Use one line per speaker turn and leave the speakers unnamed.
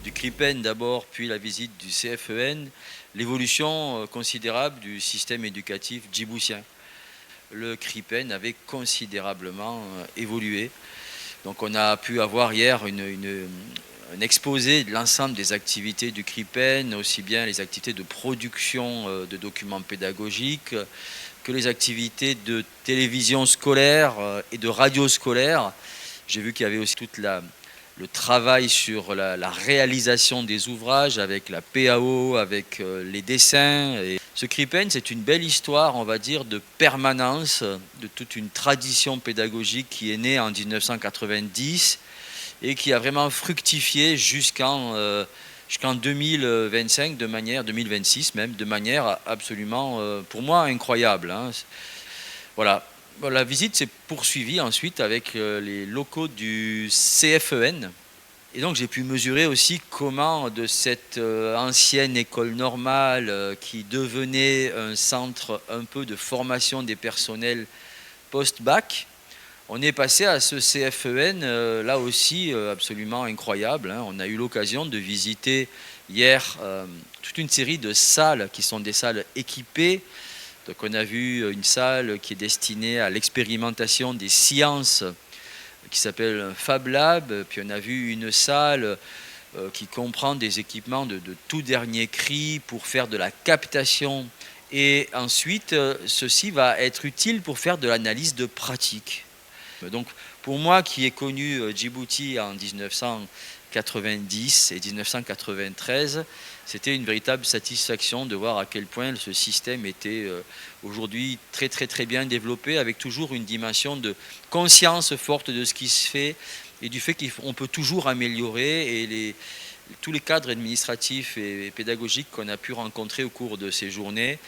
du CRIPEN d'abord, puis la visite du CFEN, l'évolution considérable du système éducatif djiboutien. Le CRIPEN avait considérablement évolué. Donc on a pu avoir hier un exposé de l'ensemble des activités du CRIPEN, aussi bien les activités de production de documents pédagogiques que les activités de télévision scolaire et de radio scolaire. J'ai vu qu'il y avait aussi le travail sur la réalisation des ouvrages avec la PAO, avec les dessins. Et ce CRIPEN, c'est une belle histoire, on va dire, de permanence, de toute une tradition pédagogique qui est née en 1990 et qui a vraiment fructifié jusqu'en 2025, 2026 même, de manière absolument, pour moi, incroyable, hein. Voilà. Bon, la visite s'est poursuivie ensuite avec les locaux du CFEN. Et donc j'ai pu mesurer aussi comment de cette ancienne école normale qui devenait un centre un peu de formation des personnels post-bac, on est passé à ce CFEN, là aussi absolument incroyable, hein. On a eu l'occasion de visiter hier toute une série de salles qui sont des salles équipées. Donc on a vu une salle qui est destinée à l'expérimentation des sciences qui s'appelle Fab Lab, puis on a vu une salle qui comprend des équipements de tout dernier cri pour faire de la captation. Et ensuite, ceci va être utile pour faire de l'analyse de pratique. Donc pour moi qui ai connu Djibouti en 1990 et 1993, c'était une véritable satisfaction de voir à quel point ce système était aujourd'hui très très très bien développé, avec toujours une dimension de conscience forte de ce qui se fait et du fait qu'on peut toujours améliorer. Et tous les cadres administratifs et pédagogiques qu'on a pu rencontrer au cours de ces journées